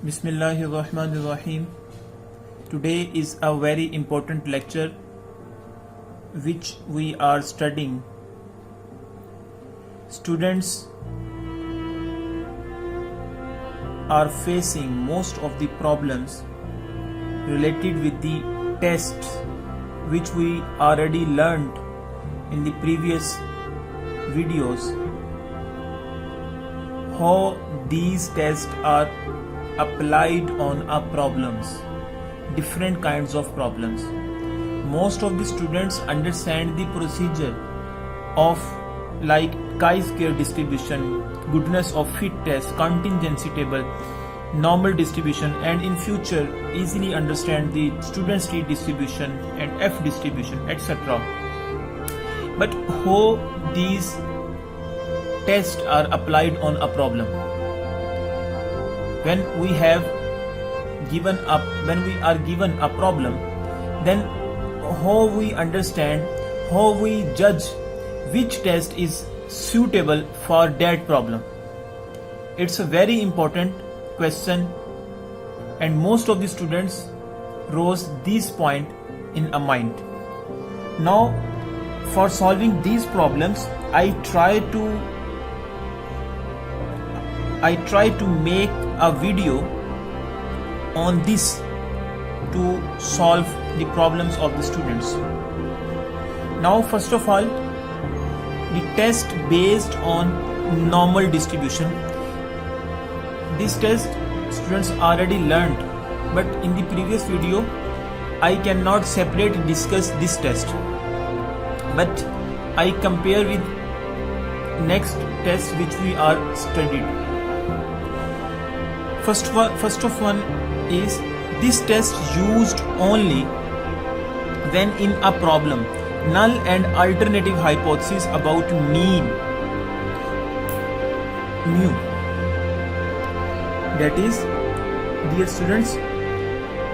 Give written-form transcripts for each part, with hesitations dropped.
Bismillahirrahmanirrahim. Today is a very important lecture which we are studying. Students are facing most of the problems related with the tests which we already learned in the previous videos. How these tests are applied on our problems, different kinds of problems. Most of the students understand the procedure of like chi-square distribution, goodness of fit test, contingency table, normal distribution, and in future easily understand the student street distribution and F distribution, etc. But how these tests are applied on a problem? When we are given a problem, then how we understand, how we judge which test is suitable for that problem? It's a very important question, and most of the students rose this point in a mind. Now, for solving these problems, I try to make a video on this to solve the problems of the students. Now, first of all, the test based on normal distribution. This test students already learned, but in the previous video I cannot separately discuss this test, but I compare with next test which we are studied. First of one is this test used only when in a problem null and alternative hypothesis about mean mu. That is, dear students,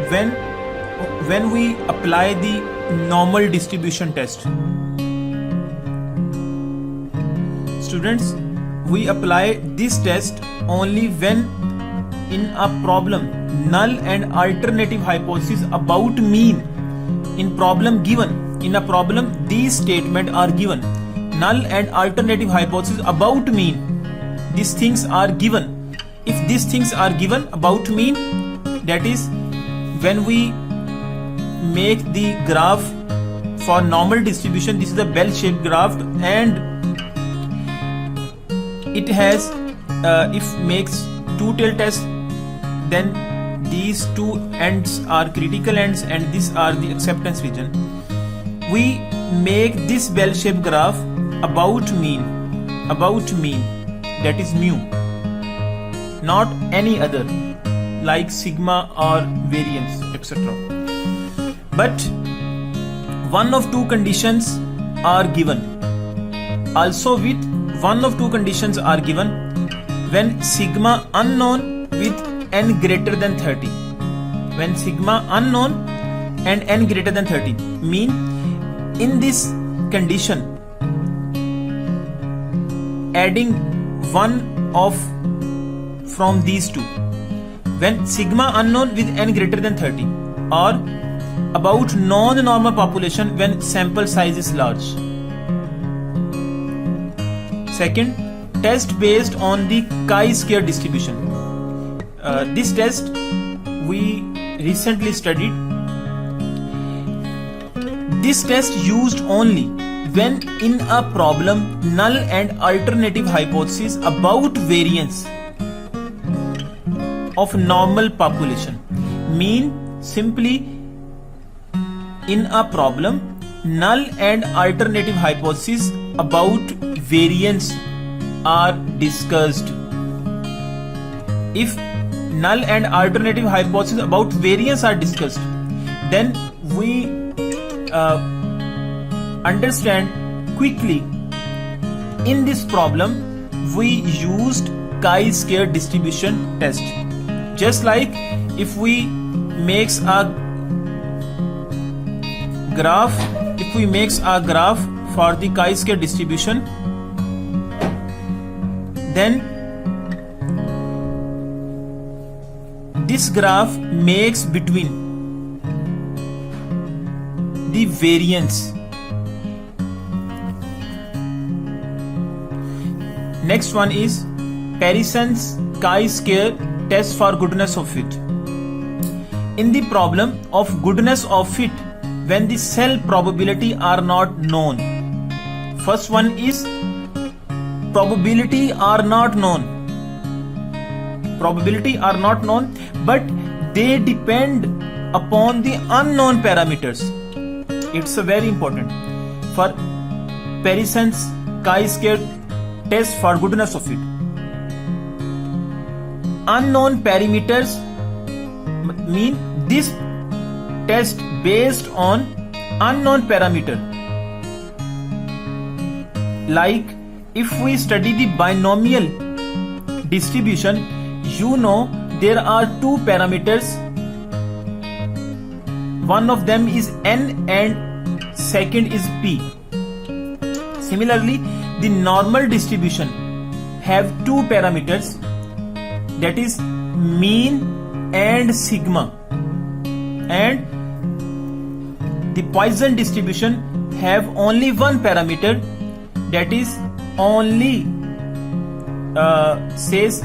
when we apply the normal distribution test, students, we apply this test only when in a problem null and alternative hypothesis about mean. In problem given, in a problem these statements are given, null and alternative hypothesis about mean, these things are given. If these things are given about mean, that is when we make the graph for normal distribution, this is a bell-shaped graph, and it has if makes two-tailed test, then these two ends are critical ends and these are the acceptance region. We make this bell-shaped graph about mean, that is mu, not any other like sigma or variance, etc. But one of two conditions are given. Also with one of two conditions are given when sigma unknown with n greater than 30. When sigma unknown and n greater than 30, mean in this condition adding one of from these two, when sigma unknown with n greater than 30, or about non-normal population when sample size is large. Second, test based on the chi-square distribution. This test we recently studied. This test used only when in a problem null and alternative hypothesis about variance of normal population. Mean simply in a problem null and alternative hypothesis about variance are discussed. If null and alternative hypothesis about variance are discussed, then we understand quickly. In this problem we used chi-square distribution test. Just like if we makes a graph for the chi-square distribution, then this graph makes between the variance. Next one is Pearson's chi-square test for goodness of fit. In the problem of goodness of fit, when the cell probability are not known. First one is probability are not known. Probability are not known, but they depend upon the unknown parameters. It's a very important for Pearson's chi-square test for goodness of fit. Unknown parameters mean this test based on unknown parameter. Like if we study the binomial distribution, you know there are two parameters. One of them is n and second is p. Similarly, the normal distribution have two parameters, that is mean and sigma, and the Poisson distribution have only one parameter, that is only says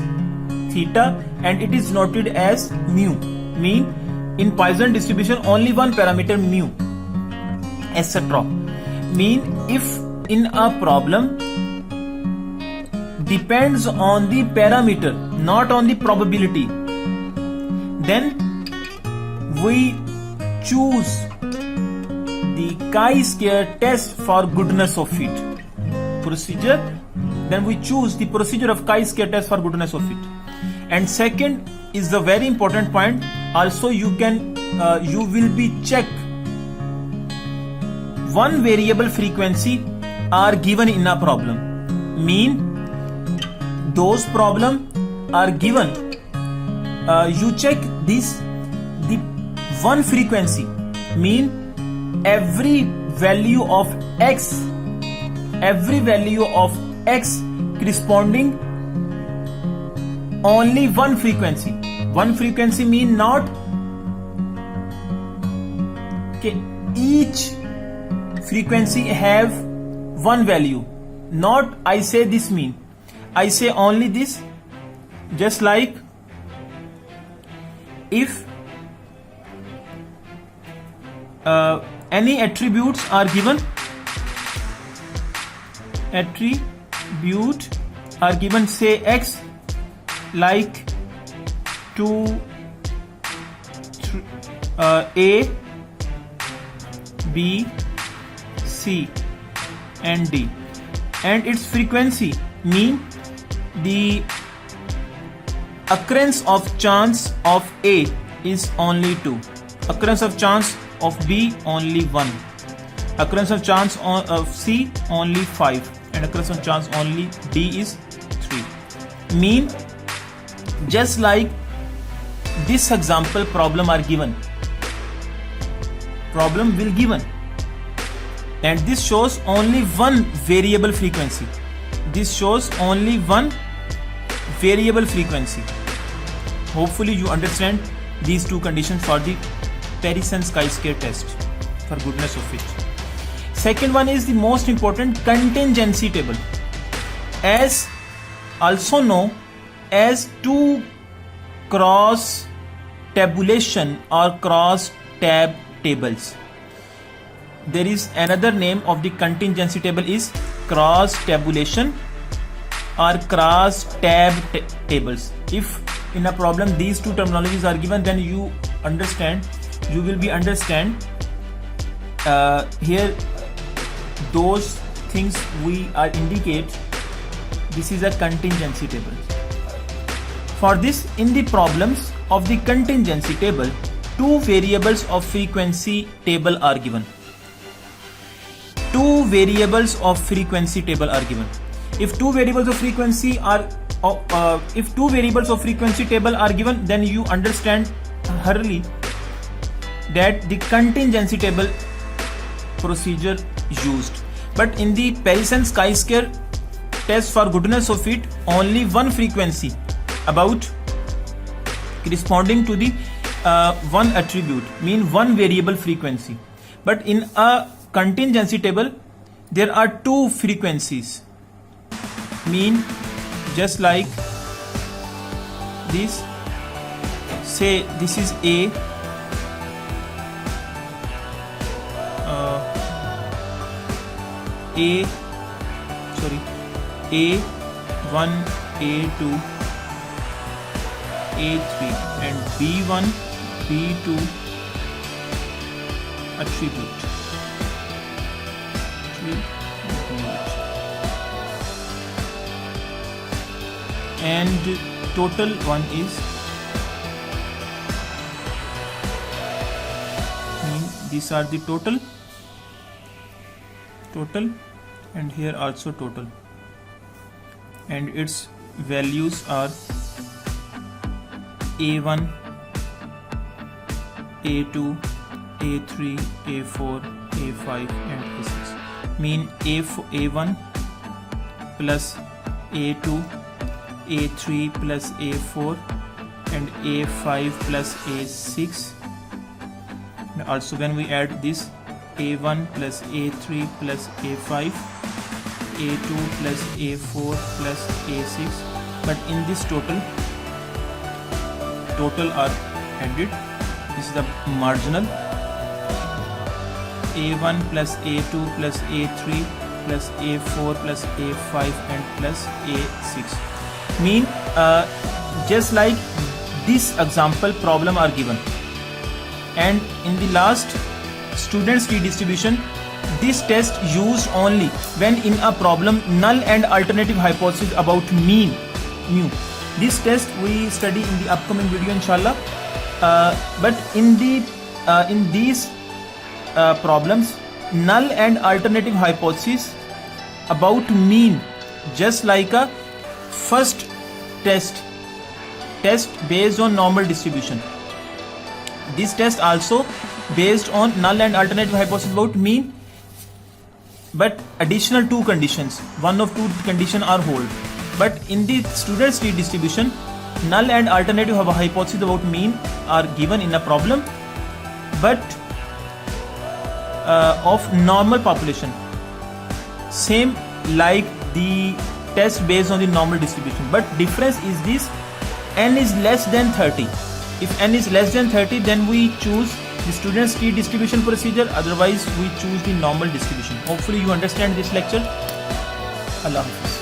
theta, and it is noted as mu. Mean in Poisson distribution only one parameter mu, etc. Mean if in a problem depends on the parameter, not on the probability, then we choose the chi-square test for goodness of fit procedure. Then we choose the procedure of chi-square test for goodness of fit. And second is the very important point. Also, you will be check one variable frequency are given in a problem. Mean those problem are given. You check this, the one frequency. Mean every value of x corresponding only one frequency. One frequency mean not each frequency have one value. Not I say this mean, I say only this. Just like if any attributes are given, say x, like 2 A, B, C and D, and its frequency mean the occurrence of chance of A is only 2, occurrence of chance of B only 1, occurrence of chance of C only 5, and occurrence of chance only D is 3. Mean just like this example problem are given, problem will given, and this shows only one variable frequency. This shows only one variable frequency. Hopefully you understand these two conditions for the Pearson's chi-square test for goodness of fit. Second one is the most important, contingency table, as also known as two cross tabulation or cross tab tables. There is another name of the contingency table is cross tabulation or cross tab tables. If in a problem these two terminologies are given, then you will be understand here those things we are indicate. This is a contingency table. For this, in the problems of the contingency table, two variables of frequency table are given. Two variables of frequency table are given. If two variables of frequency table are given, then you understand thoroughly that the contingency table procedure used. But in the Pearson's chi-square test for goodness of fit, only one frequency, about corresponding to the one attribute, mean one variable frequency. But in a contingency table there are two frequencies, mean just like this. Say this is A, A1, A2, A3 and B1, B2 attribute. And total one is, these are the total, and here also total, and its values are A1, A2, A3, A4, A5 and A6. Mean A1 plus A2, A3 plus A4 and A5 plus A6. And also when we add this, A1 plus A3 plus A5, A2 plus A4 plus A6, but in this total are added. This is the marginal. A1 plus A2 plus A3 plus A4 plus A5 and plus A6. Mean just like this example problem are given, and in the last students tree distribution, this test used only when in a problem null and alternative hypothesis about mean mu. This test we study in the upcoming video inshallah. But in these problems, null and alternative hypothesis about mean, just like a first test based on normal distribution. This test also based on null and alternative hypothesis about mean, but additional two conditions, one of two conditions are hold. But in the students tree distribution, null and alternative hypothesis about mean are given in a problem, but of normal population, same like the test based on the normal distribution. But difference is this: n is less than 30. If n is less than 30, then we choose the students tree distribution procedure, otherwise we choose the normal distribution. Hopefully you understand this lecture. Allah Hafiz.